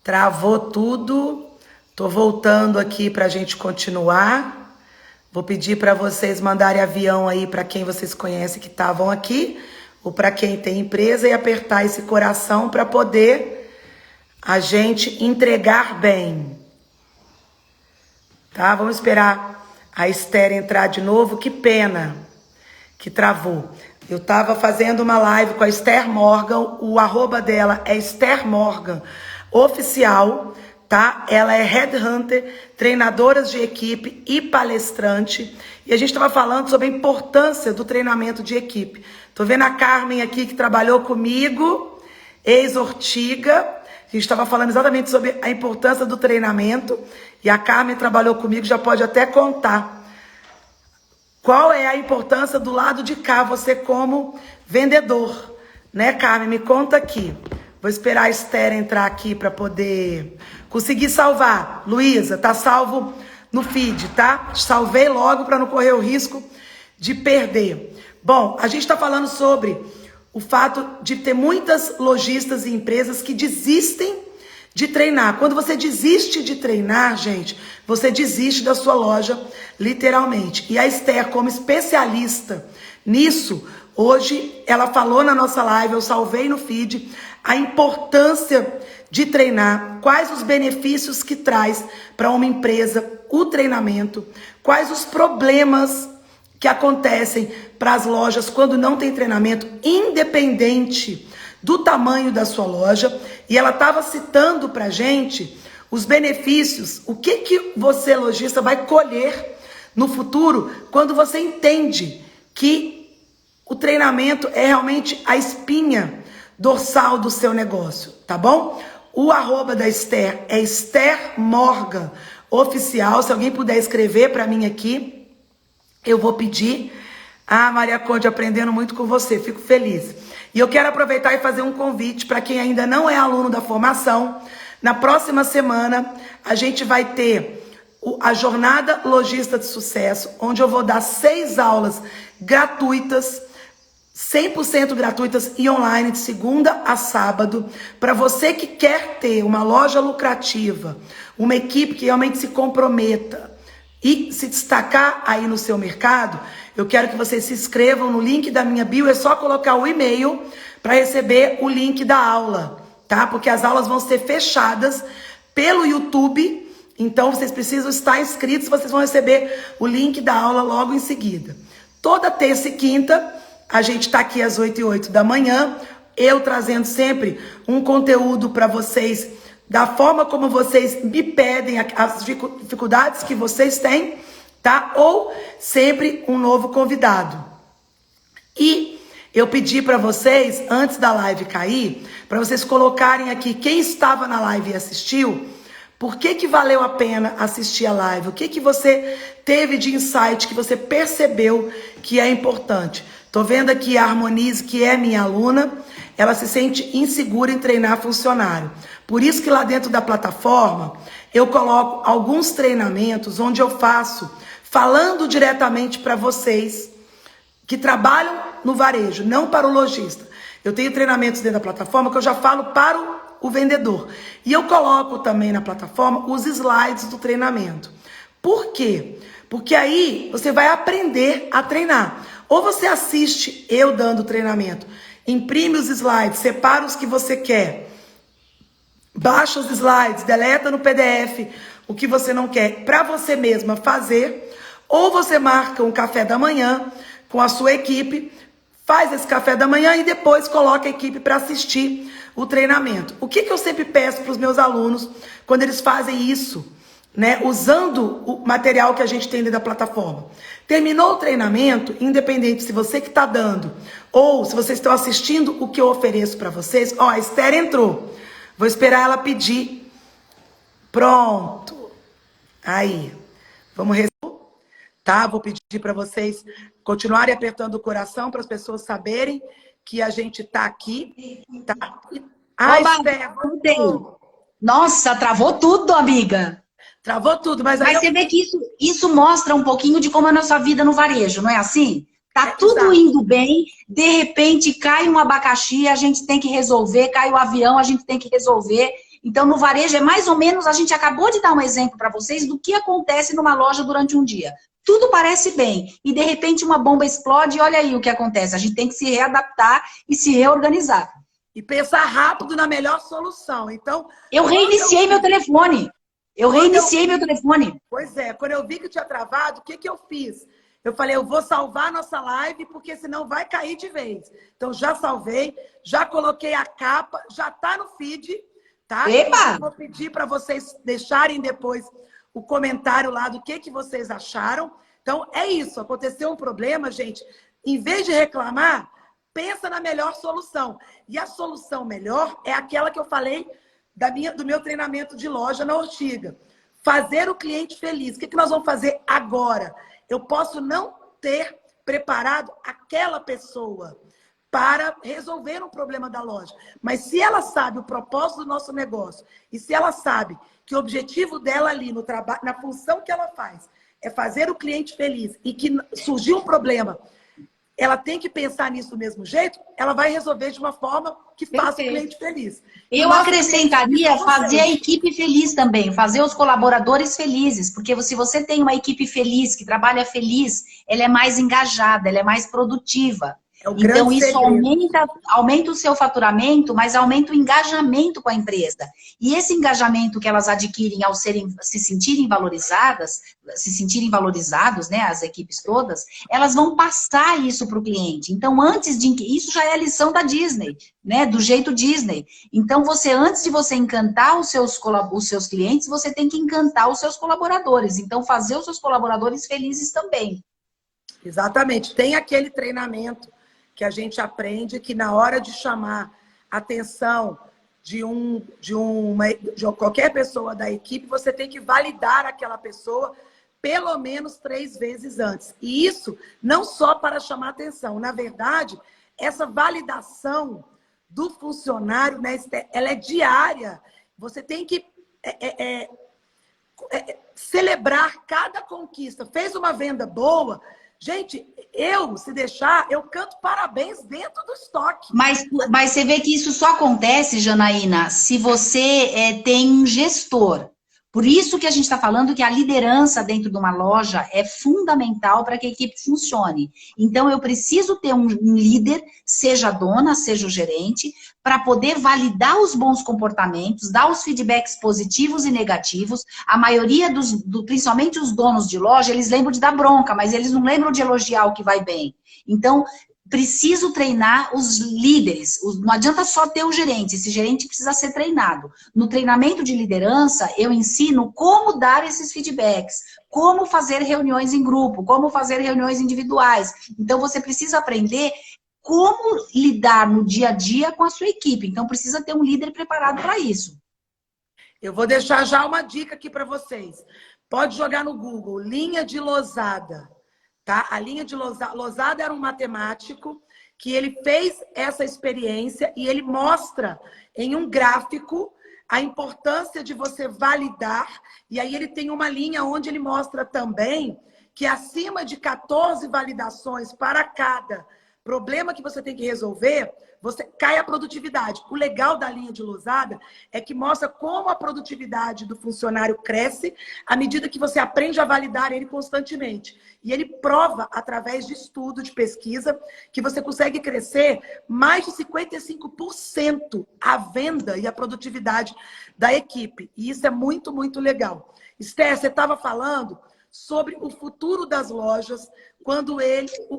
Travou tudo. Tô voltando aqui para a gente continuar. Vou pedir para vocês mandarem avião aí para quem vocês conhecem que estavam aqui, ou para quem tem empresa, e apertar esse coração para poder a gente entregar bem. Tá? Vamos esperar a Esther entrar de novo. Que pena que travou. Eu estava fazendo uma live com a Esther Morgan, o arroba dela é Esther Morgan Oficial, tá? Ela é headhunter, treinadora de equipe e palestrante. E a gente estava falando sobre a importância do treinamento de equipe. Tô vendo a Carmen aqui que trabalhou comigo, ex-Ortiga. A gente estava falando exatamente sobre a importância do treinamento. E a Carmen trabalhou comigo, já pode até contar. Qual é a importância do lado de cá, você como vendedor, né, Carmen? Me conta aqui. Vou esperar a Esther entrar aqui para poder conseguir salvar. Luísa, tá salvo no feed, tá? Salvei logo para não correr o risco de perder. Bom, a gente está falando sobre o fato de ter muitas lojistas e empresas que desistem de treinar. Quando você desiste de treinar, gente, você desiste da sua loja, literalmente. E a Esther, como especialista nisso, hoje ela falou na nossa live, eu salvei no feed, a importância de treinar, quais os benefícios que traz para uma empresa o treinamento, quais os problemas que acontecem para as lojas quando não tem treinamento, independente do tamanho da sua loja. E ela estava citando para a gente os benefícios, o que você, lojista, vai colher no futuro quando você entende que o treinamento é realmente a espinha dorsal do seu negócio, tá bom? O arroba da Esther é Esther Morgan Oficial. Se alguém puder escrever para mim aqui, eu vou pedir. Ah, Maria Conde, aprendendo muito com você, fico feliz. E eu quero aproveitar e fazer um convite para quem ainda não é aluno da formação. Na próxima semana, a gente vai ter a Jornada Lojista de Sucesso, onde eu vou dar 6 aulas gratuitas, 100% gratuitas e online, de segunda a sábado, para você que quer ter uma loja lucrativa, uma equipe que realmente se comprometa e se destacar aí no seu mercado. Eu quero que vocês se inscrevam no link da minha bio. É só colocar o e-mail para receber o link da aula, tá? Porque as aulas vão ser fechadas pelo YouTube, então vocês precisam estar inscritos, vocês vão receber o link da aula logo em seguida. Toda terça e quinta, a gente está aqui às 8h08 da manhã, eu trazendo sempre um conteúdo para vocês, da forma como vocês me pedem, as dificuldades que vocês têm, tá? Ou sempre um novo convidado. E eu pedi para vocês, antes da live cair, para vocês colocarem aqui quem estava na live e assistiu, por que valeu a pena assistir a live, o que você teve de insight, que você percebeu que é importante. Tô vendo aqui a Harmonize, que é minha aluna, ela se sente insegura em treinar funcionário. Por isso que lá dentro da plataforma, eu coloco alguns treinamentos onde eu faço, falando diretamente para vocês que trabalham no varejo, não para o lojista. Eu tenho treinamentos dentro da plataforma que eu já falo para o vendedor. E eu coloco também na plataforma os slides do treinamento. Por quê? Porque aí você vai aprender a treinar. Ou você assiste eu dando treinamento, imprime os slides, separa os que você quer, baixa os slides, deleta no PDF o que você não quer para você mesma fazer, ou você marca um café da manhã com a sua equipe, faz esse café da manhã e depois coloca a equipe para assistir o treinamento. O que eu sempre peço para os meus alunos quando eles fazem isso, né, usando o material que a gente tem dentro da plataforma? Terminou o treinamento, independente se você que está dando ou se vocês estão assistindo o que eu ofereço para vocês. Ó, a Esther entrou. Vou esperar ela pedir. Pronto. Aí. Vamos resolver, tá? Vou pedir para vocês continuarem apertando o coração para as pessoas saberem que a gente tá aqui, tá? Ah, Esther, voltou. Nossa, travou tudo, amiga. Travou tudo, mas aí Mas você vê que isso mostra um pouquinho de como é a nossa vida no varejo, não é assim? Tá tudo exato. Indo bem, de repente cai um abacaxi, a gente tem que resolver, cai o avião, a gente tem que resolver. Então, no varejo, é mais ou menos, a gente acabou de dar um exemplo para vocês do que acontece numa loja durante um dia. Tudo parece bem, e de repente uma bomba explode e olha aí o que acontece. A gente tem que se readaptar e se reorganizar. E pensar rápido na melhor solução. Então, Eu reiniciei meu telefone. Pois é, quando eu vi que tinha travado, o que que eu fiz? Eu falei, eu vou salvar a nossa live, porque senão vai cair de vez. Então, já salvei, já coloquei a capa, já tá no feed, tá? Epa! Eu vou pedir para vocês deixarem depois o comentário lá do que vocês acharam. Então, é isso. Aconteceu um problema, gente. Em vez de reclamar, pensa na melhor solução. E a solução melhor é aquela que eu falei do meu treinamento de loja na Ortiga. Fazer o cliente feliz. O que nós vamos fazer agora? Eu posso não ter preparado aquela pessoa para resolver um problema da loja. Mas se ela sabe o propósito do nosso negócio e se ela sabe que o objetivo dela ali no trabalho, na função que ela faz, é fazer o cliente feliz e que surgiu um problema, ela tem que pensar nisso do mesmo jeito, ela vai resolver de uma forma que faça o cliente feliz. Eu acrescentaria fazer a equipe feliz também, fazer os colaboradores felizes, porque se você tem uma equipe feliz, que trabalha feliz, ela é mais engajada, ela é mais produtiva. Então, isso aumenta o seu faturamento, mas aumenta o engajamento com a empresa. E esse engajamento que elas adquirem ao se sentirem valorizados, né, as equipes todas, elas vão passar isso para o cliente. Então, isso já é a lição da Disney, né, do jeito Disney. Então, antes de você encantar os seus clientes, você tem que encantar os seus colaboradores. Então, fazer os seus colaboradores felizes também. Exatamente. Tem aquele treinamento que a gente aprende que na hora de chamar a atenção de qualquer pessoa da equipe, você tem que validar aquela pessoa pelo menos 3 vezes antes. E isso não só para chamar atenção. Na verdade, essa validação do funcionário, né, ela é diária. Você tem que celebrar cada conquista. Fez uma venda boa... Gente, se deixar, eu canto parabéns dentro do estoque. Mas você vê que isso só acontece, Janaína, se você tem um gestor. Por isso que a gente está falando que a liderança dentro de uma loja é fundamental para que a equipe funcione. Então, eu preciso ter um líder, seja a dona, seja o gerente, para poder validar os bons comportamentos, dar os feedbacks positivos e negativos. A maioria principalmente os donos de loja, eles lembram de dar bronca, mas eles não lembram de elogiar o que vai bem. Então, preciso treinar os líderes. Não adianta só ter o gerente, esse gerente precisa ser treinado. No treinamento de liderança, eu ensino como dar esses feedbacks, como fazer reuniões em grupo, como fazer reuniões individuais. Então, você precisa aprender como lidar no dia a dia com a sua equipe. Então, precisa ter um líder preparado para isso. Eu vou deixar já uma dica aqui para vocês. Pode jogar no Google, linha de Losada. Tá? A linha de Losada era um matemático que ele fez essa experiência e ele mostra em um gráfico a importância de você validar. E aí ele tem uma linha onde ele mostra também que acima de 14 validações para cada problema que você tem que resolver, você cai a produtividade. O legal da linha de Losada é que mostra como a produtividade do funcionário cresce à medida que você aprende a validar ele constantemente. E ele prova, através de estudo, de pesquisa, que você consegue crescer mais de 55% a venda e a produtividade da equipe. E isso é muito, muito legal. Esther, você estava falando sobre o futuro das lojas,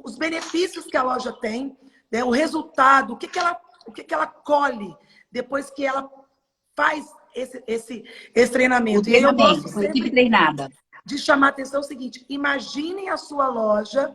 os benefícios que a loja tem, né, o resultado, o que ela colhe depois que ela faz esse treinamento. O treinamento, com a equipe treinada. De chamar a atenção o seguinte, imaginem a sua loja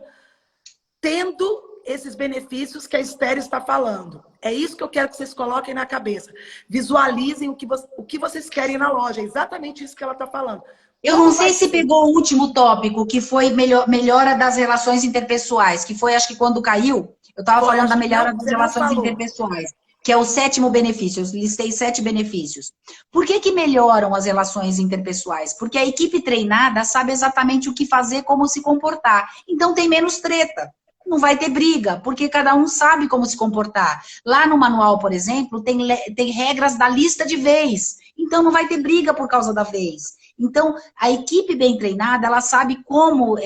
tendo esses benefícios que a Esther está falando. É isso que eu quero que vocês coloquem na cabeça. Visualizem o que vocês querem na loja. É exatamente isso que ela está falando. Eu não sei se pegou o último tópico, que foi melhora das relações interpessoais, que foi, acho que quando caiu, eu estava falando da melhora das relações interpessoais, que é o 7º benefício, eu listei 7 benefícios. Por que melhoram as relações interpessoais? Porque a equipe treinada sabe exatamente o que fazer, como se comportar. Então tem menos treta. Não vai ter briga, porque cada um sabe como se comportar. Lá no manual, por exemplo, tem regras da lista de vez. Então não vai ter briga por causa da vez. Então, a equipe bem treinada, ela sabe como,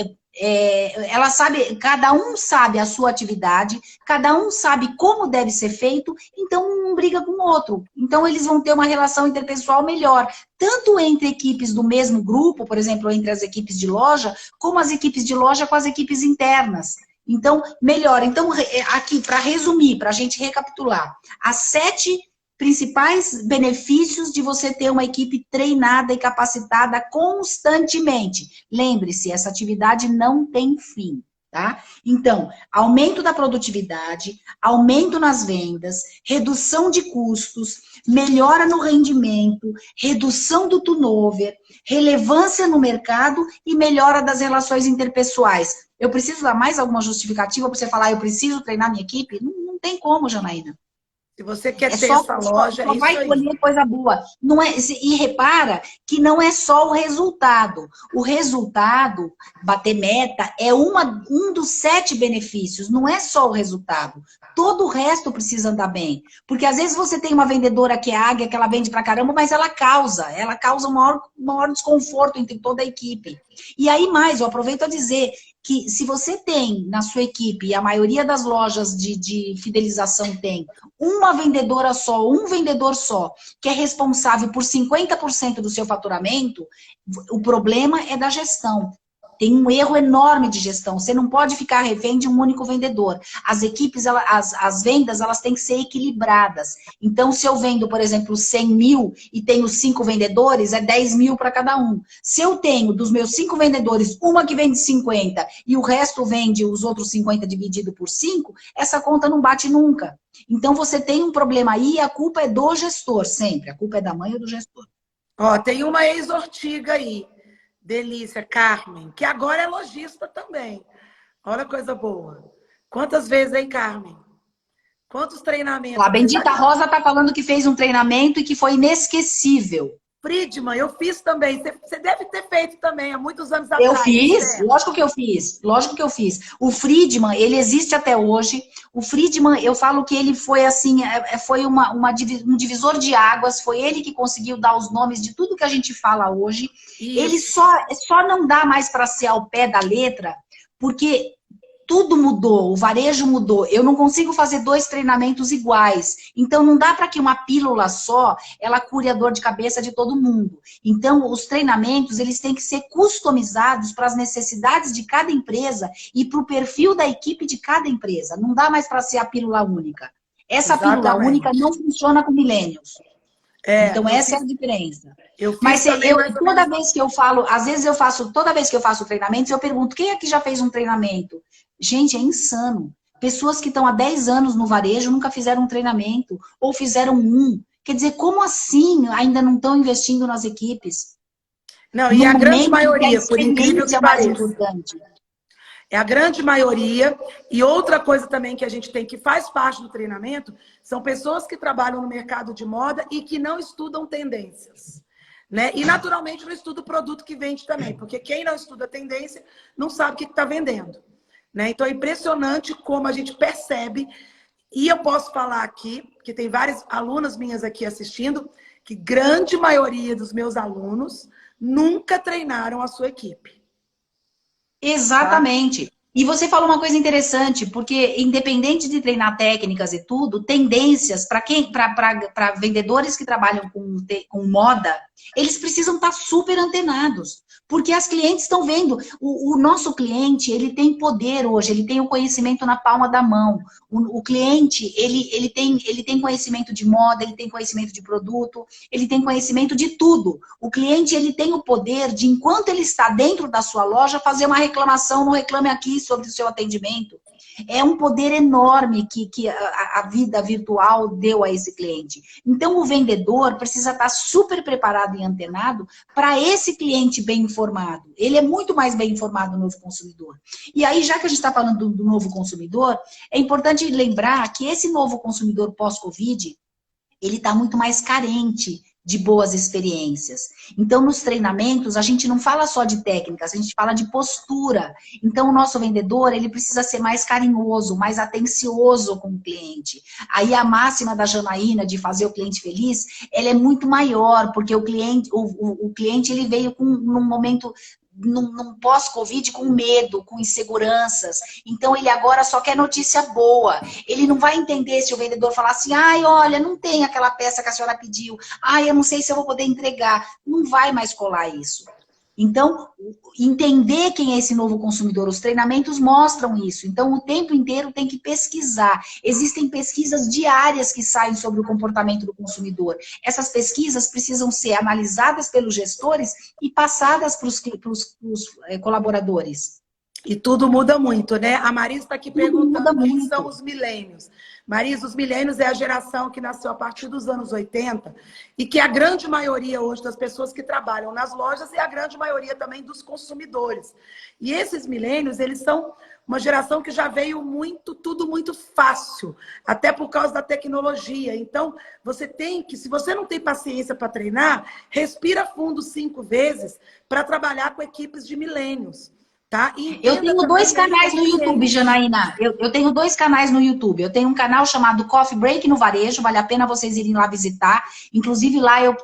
ela sabe, cada um sabe a sua atividade, cada um sabe como deve ser feito, então um briga com o outro. Então, eles vão ter uma relação interpessoal melhor, tanto entre equipes do mesmo grupo, por exemplo, entre as equipes de loja, como as equipes de loja com as equipes internas. Então, melhor. Então, aqui, para resumir, para a gente recapitular, as 7 principais benefícios de você ter uma equipe treinada e capacitada constantemente. Lembre-se, essa atividade não tem fim, tá? Então, aumento da produtividade, aumento nas vendas, redução de custos, melhora no rendimento, redução do turnover, relevância no mercado e melhora das relações interpessoais. Eu preciso dar mais alguma justificativa para você falar, eu preciso treinar minha equipe? Não tem como, Janaína. Se você quer ter essa loja, só vai colher coisa boa. Não é, e repara que não é só o resultado. O resultado, bater meta, é um dos 7 benefícios. Não é só o resultado. Todo o resto precisa andar bem. Porque às vezes você tem uma vendedora que é águia, que ela vende pra caramba, mas ela causa um maior desconforto entre toda a equipe. E aí mais, eu aproveito a dizer que se você tem na sua equipe, e a maioria das lojas de fidelização tem, uma vendedora só, um vendedor só, que é responsável por 50% do seu faturamento, o problema é da gestão. Tem um erro enorme de gestão. Você não pode ficar refém de um único vendedor. As equipes, as vendas, elas têm que ser equilibradas. Então, se eu vendo, por exemplo, 100 mil e tenho 5 vendedores, é 10 mil para cada um. Se eu tenho, dos meus 5 vendedores, uma que vende 50 e o resto vende os outros 50 dividido por 5, essa conta não bate nunca. Então, você tem um problema aí e a culpa é do gestor, sempre. A culpa é da mãe ou do gestor. Ó, tem uma ex-Ortiga aí. Delícia, Carmen, que agora é lojista também. Olha coisa boa. Quantas vezes, hein, Carmen? Quantos treinamentos? A Bendita Rosa está falando que fez um treinamento e que foi inesquecível. Friedman, eu fiz também. Você deve ter feito também, há muitos anos atrás. Eu fiz, lógico que eu fiz. Lógico que eu fiz. O Friedman, ele existe até hoje. O Friedman, eu falo que ele foi assim, foi um divisor de águas. Foi ele que conseguiu dar os nomes de tudo que a gente fala hoje. Isso. Ele só não dá mais para ser ao pé da letra, porque tudo mudou, o varejo mudou. Eu não consigo fazer 2 treinamentos iguais. Então, não dá para que uma pílula só, ela cure a dor de cabeça de todo mundo. Então, os treinamentos, eles têm que ser customizados para as necessidades de cada empresa e para o perfil da equipe de cada empresa. Não dá mais para ser a pílula única. Essa pílula única não funciona com millennials. Então, essa é a diferença. Mas toda vez que eu falo, às vezes toda vez que eu faço treinamentos, eu pergunto, quem aqui já fez um treinamento? Gente, é insano. Pessoas que estão há 10 anos no varejo nunca fizeram um treinamento, ou fizeram um. Quer dizer, como assim ainda não estão investindo nas equipes? Não, e a grande maioria, por incrível que pareça. Importante. É a grande maioria. E outra coisa também que a gente tem, que faz parte do treinamento, são pessoas que trabalham no mercado de moda e que não estudam tendências. Né? E, naturalmente, não estuda o produto que vende também. Porque quem não estuda tendência não sabe o que está vendendo. Né? Então, é impressionante como a gente percebe. E eu posso falar aqui, que tem várias alunas minhas aqui assistindo, que grande maioria dos meus alunos nunca treinaram a sua equipe. Exatamente. Tá? E você falou uma coisa interessante, porque independente de treinar técnicas e tudo, tendências para vendedores que trabalham com moda, eles precisam estar super antenados. Porque as clientes estão vendo. O nosso cliente, ele tem poder hoje, ele tem o conhecimento na palma da mão. O cliente, ele tem conhecimento de moda, ele tem conhecimento de produto, ele tem conhecimento de tudo. O cliente, ele tem o poder de, enquanto ele está dentro da sua loja, fazer uma reclamação, não reclame aqui sobre o seu atendimento. É um poder enorme que a vida virtual deu a esse cliente. Então, o vendedor precisa estar super preparado e antenado para esse cliente bem informado. Ele é muito mais bem informado, o novo consumidor. E aí, já que a gente está falando do novo consumidor, é importante lembrar que esse novo consumidor pós-Covid, ele está muito mais carente de boas experiências. Então, nos treinamentos, a gente não fala só de técnicas, a gente fala de postura. Então, o nosso vendedor, ele precisa ser mais carinhoso, mais atencioso com o cliente. Aí, a máxima da Janaína de fazer o cliente feliz, ela é muito maior, porque o cliente ele veio num momento, num pós-Covid, com medo, com inseguranças. Então, ele agora só quer notícia boa. Ele não vai entender se o vendedor falar assim, ai, olha, não tem aquela peça que a senhora pediu. Ai, eu não sei se eu vou poder entregar. Não vai mais colar isso. Então, entender quem é esse novo consumidor, os treinamentos mostram isso. Então, o tempo inteiro tem que pesquisar. Existem pesquisas diárias que saem sobre o comportamento do consumidor. Essas pesquisas precisam ser analisadas pelos gestores e passadas para os colaboradores. E tudo muda muito, né? A Marisa está aqui perguntando quem são muito. os milênios. Marisa, os milênios é a geração que nasceu a partir dos anos 80 e que a grande maioria hoje das pessoas que trabalham nas lojas e a grande maioria também dos consumidores. E esses milênios, eles são uma geração que já veio tudo muito fácil, até por causa da tecnologia. Então, você tem que, se você não tem paciência para treinar, respira fundo 5 vezes para trabalhar com equipes de milênios. Tá? Eu tenho 2 canais no YouTube, Janaína. Eu tenho 2 canais no YouTube. Eu tenho um canal chamado Coffee Break no Varejo, vale a pena vocês irem lá visitar. Inclusive, lá eu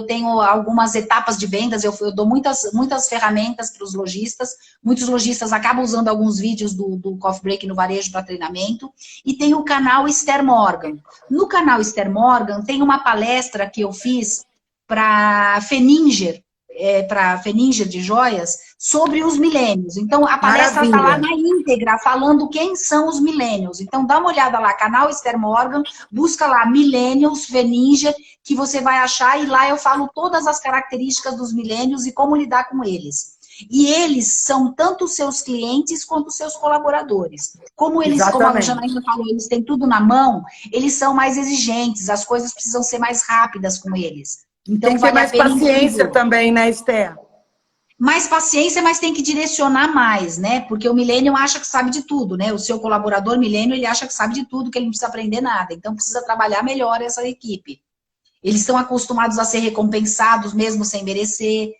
tenho algumas etapas de vendas, eu dou muitas ferramentas para os lojistas. Muitos lojistas acabam usando alguns vídeos do Coffee Break no Varejo para treinamento. E tem o canal Esther Morgan. No canal Esther Morgan, tem uma palestra que eu fiz para Feninger, para Feninger de Joias, sobre os milênios. Então, a palestra está lá na íntegra, falando quem são os milênios. Então, dá uma olhada lá, canal Esther Morgan, busca lá Millennials, Feninger, que você vai achar, e lá eu falo todas as características dos milênios e como lidar com eles. E eles são tanto seus clientes quanto seus colaboradores. Como eles, como a Janaína falou, eles têm tudo na mão, eles são mais exigentes, as coisas precisam ser mais rápidas com eles. Então, tem que ter mais paciência também, né, Esther? Mais paciência, mas tem que direcionar mais, né? Porque o millennial acha que sabe de tudo, né? O seu colaborador millennial, ele acha que sabe de tudo, que ele não precisa aprender nada. Então, precisa trabalhar melhor essa equipe. Eles estão acostumados a ser recompensados, mesmo sem merecer.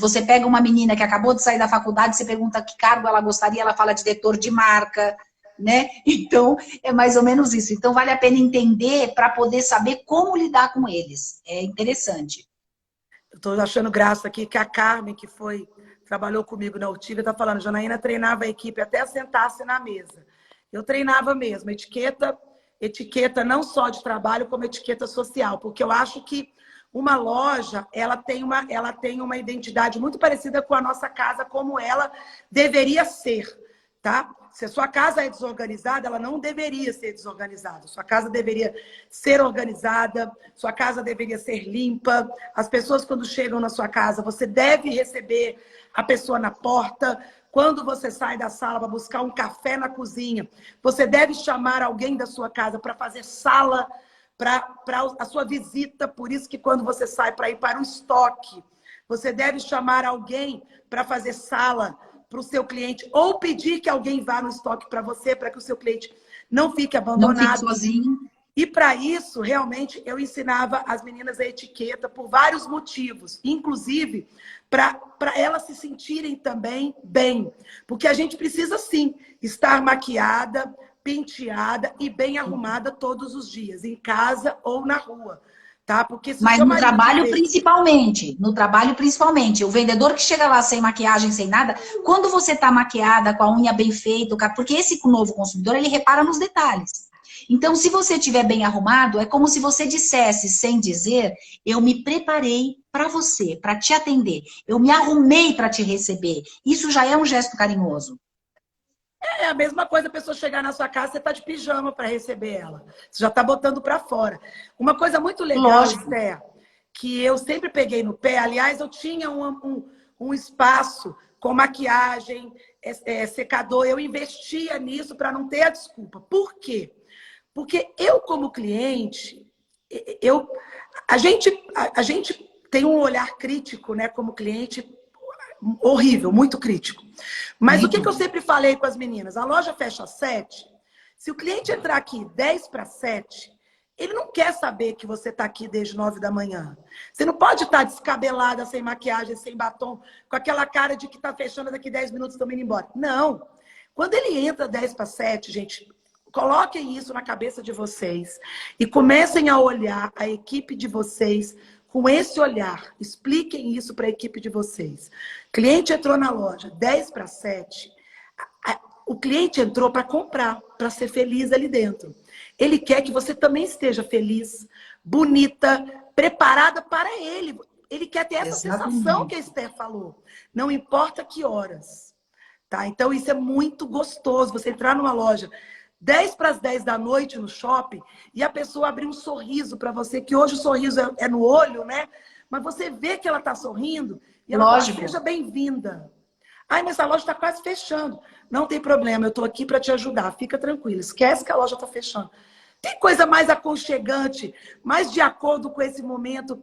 Você pega uma menina que acabou de sair da faculdade, você pergunta que cargo ela gostaria, ela fala diretor de marca, né? Então, é mais ou menos isso. Então, vale a pena entender para poder saber como lidar com eles. É interessante. Eu estou achando graça aqui que a Carmen, que trabalhou comigo na Ortiga, está falando, Janaína treinava a equipe até sentar-se na mesa. Eu treinava mesmo, etiqueta não só de trabalho, como etiqueta social, porque eu acho que uma loja, ela tem uma identidade muito parecida com a nossa casa, como ela deveria ser, tá? Se a sua casa é desorganizada, ela não deveria ser desorganizada. Sua casa deveria ser organizada, sua casa deveria ser limpa. As pessoas, quando chegam na sua casa, você deve receber a pessoa na porta. Quando você sai da sala para buscar um café na cozinha, você deve chamar alguém da sua casa para fazer sala para a sua visita. Por isso que quando você sai para ir para o estoque, você deve chamar alguém para fazer sala para o seu cliente, ou pedir que alguém vá no estoque para você, para que o seu cliente não fique abandonado. Não fique sozinho. E para isso, realmente, eu ensinava as meninas a etiqueta por vários motivos, inclusive para elas se sentirem também bem. Porque a gente precisa, sim, estar maquiada, penteada e bem arrumada todos os dias, em casa ou na rua. Tá? Porque mas no trabalho principalmente, o vendedor que chega lá sem maquiagem, sem nada, quando você está maquiada, com a unha bem feita, porque esse novo consumidor, ele repara nos detalhes. Então, se você estiver bem arrumado, é como se você dissesse, sem dizer, eu me preparei para você, para te atender, eu me arrumei para te receber. Isso já é um gesto carinhoso. É a mesma coisa a pessoa chegar na sua casa, você tá de pijama para receber ela. Você já tá botando para fora. Uma coisa muito legal, Esther, que eu sempre peguei no pé. Aliás, eu tinha um espaço com maquiagem, secador. Eu investia nisso para não ter a desculpa. Por quê? Porque eu, como cliente, a gente tem um olhar crítico, né, como cliente, horrível, muito crítico. Mas o que eu sempre falei com as meninas? A loja fecha às 7. Se o cliente entrar aqui 10 para 7, Ele não quer saber que você está aqui desde 9 da manhã. Você não pode estar descabelada, sem maquiagem, sem batom, com aquela cara de que está fechando daqui 10 minutos e estamos indo embora. Não. Quando ele entra 10 para 7, gente, coloquem isso na cabeça de vocês e comecem a olhar a equipe de vocês com esse olhar. Expliquem isso para a equipe de vocês. O cliente entrou na loja 10 para 7. O cliente entrou para comprar, para ser feliz ali dentro. Ele quer que você também esteja feliz, bonita, preparada para ele. Ele quer ter essa sensação que a Esther falou. Não importa que horas. Tá? Então, isso é muito gostoso. Você entrar numa loja 10 para as 10 da noite no shopping e a pessoa abrir um sorriso para você, que hoje o sorriso é no olho, né? Mas você vê que ela está sorrindo e ela fala, seja bem-vinda. Ai, mas a loja está quase fechando. Não tem problema, eu estou aqui para te ajudar. Fica tranquila, esquece que a loja está fechando. Tem coisa mais aconchegante, mais de acordo com esse momento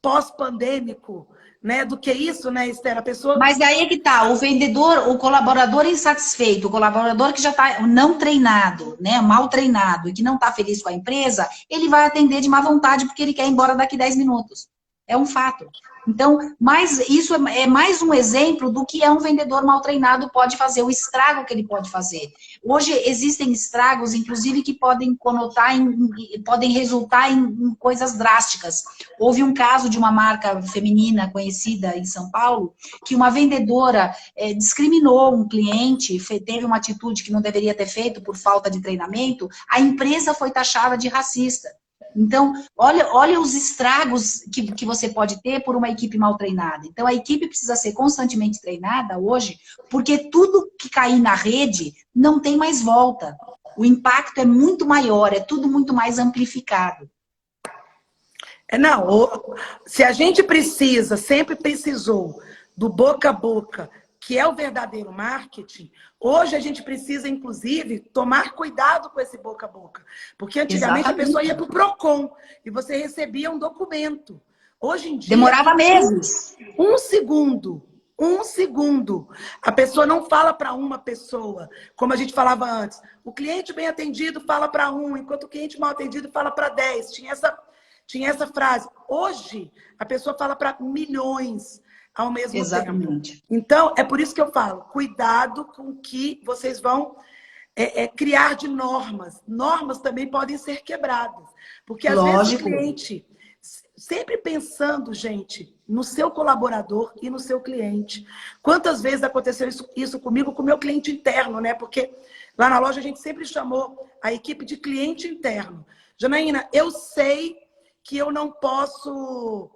pós-pandêmico, né? Do que isso, né, Esther? A pessoa... Mas aí é que tá, o vendedor, o colaborador insatisfeito, o colaborador que já está não treinado, né, mal treinado, e que não está feliz com a empresa, ele vai atender de má vontade porque ele quer ir embora daqui 10 minutos. É um fato. Então, isso é mais um exemplo do que um vendedor mal treinado pode fazer, o estrago que ele pode fazer. Hoje existem estragos, inclusive, que podem podem resultar em coisas drásticas. Houve um caso de uma marca feminina conhecida em São Paulo, que uma vendedora discriminou um cliente, teve uma atitude que não deveria ter feito por falta de treinamento, a empresa foi taxada de racista. Então, olha os estragos que você pode ter por uma equipe mal treinada. Então, a equipe precisa ser constantemente treinada hoje, porque tudo que cair na rede não tem mais volta. O impacto é muito maior, é tudo muito mais amplificado. Se a gente sempre precisou do boca a boca, que é o verdadeiro marketing, hoje a gente precisa, inclusive, tomar cuidado com esse boca a boca. Porque antigamente a pessoa ia para o Procon e você recebia um documento. Hoje em dia... Demorava meses. Um segundo. A pessoa não fala para uma pessoa, como a gente falava antes. O cliente bem atendido fala para um, enquanto o cliente mal atendido fala para 10. Tinha essa frase. Hoje, a pessoa fala para milhões ao mesmo tempo. Então, é por isso que eu falo, cuidado com o que vocês vão criar de normas. Normas também podem ser quebradas. Porque, às vezes, o cliente, sempre pensando, gente, no seu colaborador e no seu cliente. Quantas vezes aconteceu isso comigo, com o meu cliente interno, né? Porque lá na loja a gente sempre chamou a equipe de cliente interno. Janaína, eu sei que eu não posso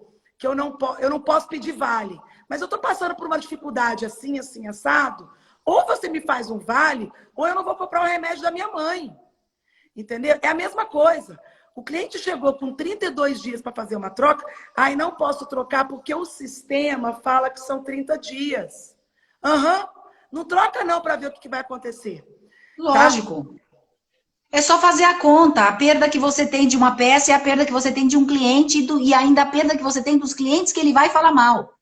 pedir vale. Mas eu estou passando por uma dificuldade assim, assado. Ou você me faz um vale, ou eu não vou comprar o remédio da minha mãe. Entendeu? É a mesma coisa. O cliente chegou com 32 dias para fazer uma troca. Aí não posso trocar porque o sistema fala que são 30 dias. Não troca não para ver o que vai acontecer. Lógico. Tá? É só fazer a conta. A perda que você tem de uma peça é a perda que você tem de um cliente e ainda a perda que você tem dos clientes que ele vai falar mal.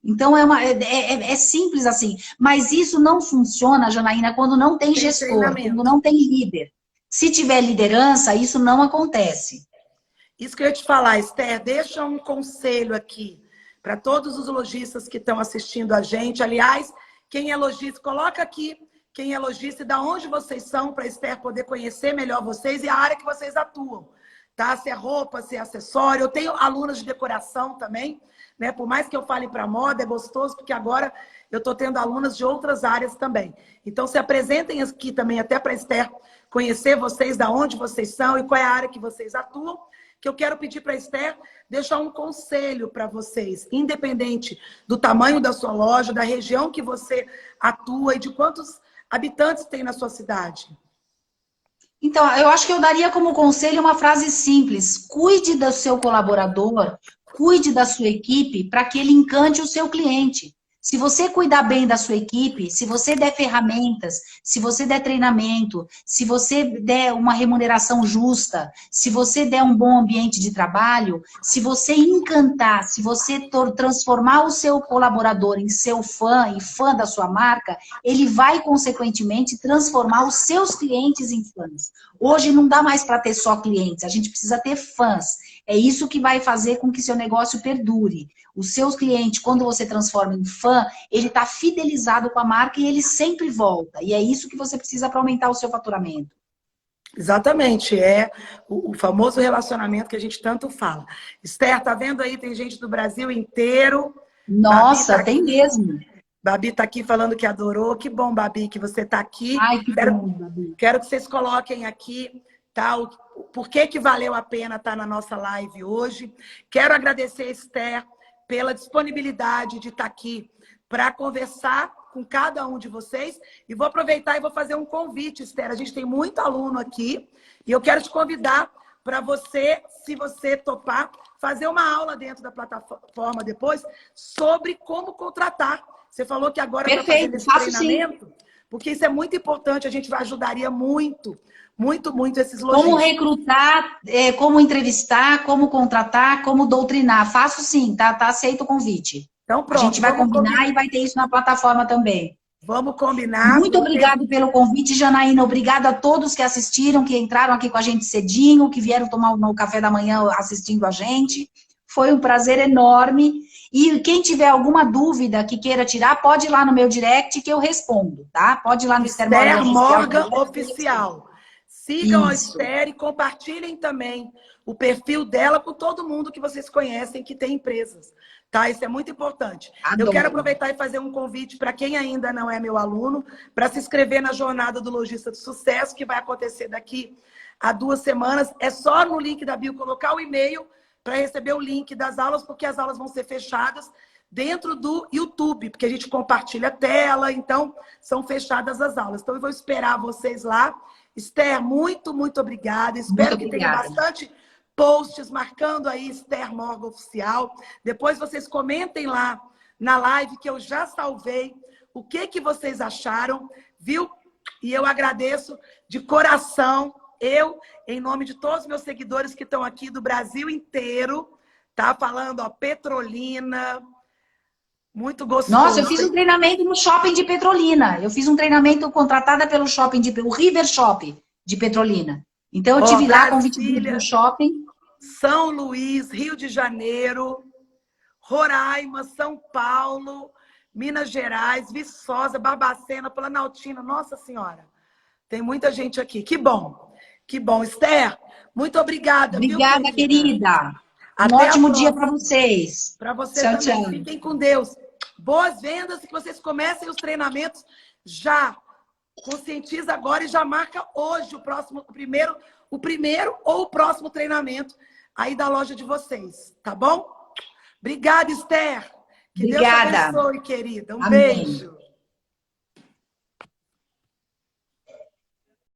Então, é simples assim. Mas isso não funciona, Janaína, quando não tem gestor, quando não tem líder. Se tiver liderança, isso não acontece. Isso que eu ia te falar, Esther, deixa um conselho aqui para todos os lojistas que estão assistindo a gente. Aliás, quem é lojista, coloca aqui quem é lojista e de onde vocês são, para a Esther poder conhecer melhor vocês e a área que vocês atuam. Tá? Se é roupa, se é acessório. Eu tenho alunas de decoração também. Né? Por mais que eu fale para moda, é gostoso, porque agora eu estou tendo alunas de outras áreas também. Então, se apresentem aqui também, até para a Esther conhecer vocês, de onde vocês são e qual é a área que vocês atuam, que eu quero pedir para a Esther deixar um conselho para vocês, independente do tamanho da sua loja, da região que você atua e de quantos habitantes tem na sua cidade. Então, eu acho que eu daria como conselho uma frase simples. Cuide do seu colaborador, cuide da sua equipe para que ele encante o seu cliente. Se você cuidar bem da sua equipe, se você der ferramentas, se você der treinamento, se você der uma remuneração justa, se você der um bom ambiente de trabalho, se você encantar, se você transformar o seu colaborador em seu fã e fã da sua marca, ele vai, consequentemente, transformar os seus clientes em fãs. Hoje não dá mais para ter só clientes, a gente precisa ter fãs. É isso que vai fazer com que seu negócio perdure. Os seus clientes, quando você transforma em fã, ele está fidelizado com a marca e ele sempre volta. E é isso que você precisa para aumentar o seu faturamento. Exatamente, é o famoso relacionamento que a gente tanto fala. Esther, tá vendo aí? Tem gente do Brasil inteiro. Nossa, tem mesmo. Babi tá aqui falando que adorou. Que bom, Babi, que você tá aqui. Ai, que bom, Babi. Quero que vocês coloquem aqui, tá? Por que valeu a pena estar na nossa live hoje. Quero agradecer a Esther pela disponibilidade de estar aqui para conversar com cada um de vocês. E vou aproveitar e vou fazer um convite, Esther. A gente tem muito aluno aqui e eu quero te convidar para você, se você topar, fazer uma aula dentro da plataforma depois sobre como contratar. Você falou que agora está fazendo esse treinamento, porque isso é muito importante, a gente ajudaria muito esses lojistas. Como recrutar, como entrevistar, como contratar, como doutrinar. Faço sim, tá aceito o convite. Então, pronto. A gente vai combinar e vai ter isso na plataforma também. Vamos combinar. Muito obrigado pelo convite, Janaína. Obrigada a todos que assistiram, que entraram aqui com a gente cedinho, que vieram tomar o café da manhã assistindo a gente. Foi um prazer enorme. E quem tiver alguma dúvida que queira tirar, pode ir lá no meu direct que eu respondo, tá? Pode ir lá no Esther Morgan Oficial. Sigam a Esther e compartilhem também o perfil dela com todo mundo que vocês conhecem que tem empresas. Tá? Isso é muito importante. Eu quero aproveitar e fazer um convite para quem ainda não é meu aluno, para se inscrever na Jornada do Lojista de Sucesso, que vai acontecer daqui a 2 semanas. É só no link da bio colocar o e-mail para receber o link das aulas, porque as aulas vão ser fechadas dentro do YouTube, porque a gente compartilha a tela, então são fechadas as aulas. Então eu vou esperar vocês lá. Esther, muito obrigada. Espero que tenha bastante posts marcando aí Esther Morgan Oficial. Depois vocês comentem lá na live que eu já salvei o que vocês acharam, viu? E eu agradeço de coração, em nome de todos os meus seguidores que estão aqui do Brasil inteiro, tá? Falando, ó, Petrolina, muito gostoso. Nossa, eu fiz um treinamento no shopping de Petrolina. Eu fiz um treinamento contratada pelo shopping, o River Shopping de Petrolina. Então, eu tive lá convite do shopping. São Luís, Rio de Janeiro, Roraima, São Paulo, Minas Gerais, Viçosa, Barbacena, Planaltina. Nossa Senhora, tem muita gente aqui. Que bom. Que bom. Esther, muito obrigada. Obrigada, viu, querida. Um ótimo dia para vocês. Para vocês também. Tchau. Fiquem com Deus. Boas vendas e que vocês comecem os treinamentos já. Conscientiza agora e já marca hoje o primeiro ou o próximo treinamento aí da loja de vocês, tá bom? Obrigada, Esther. Que Obrigada. Deus te abençoe, querida. Um Amém. beijo.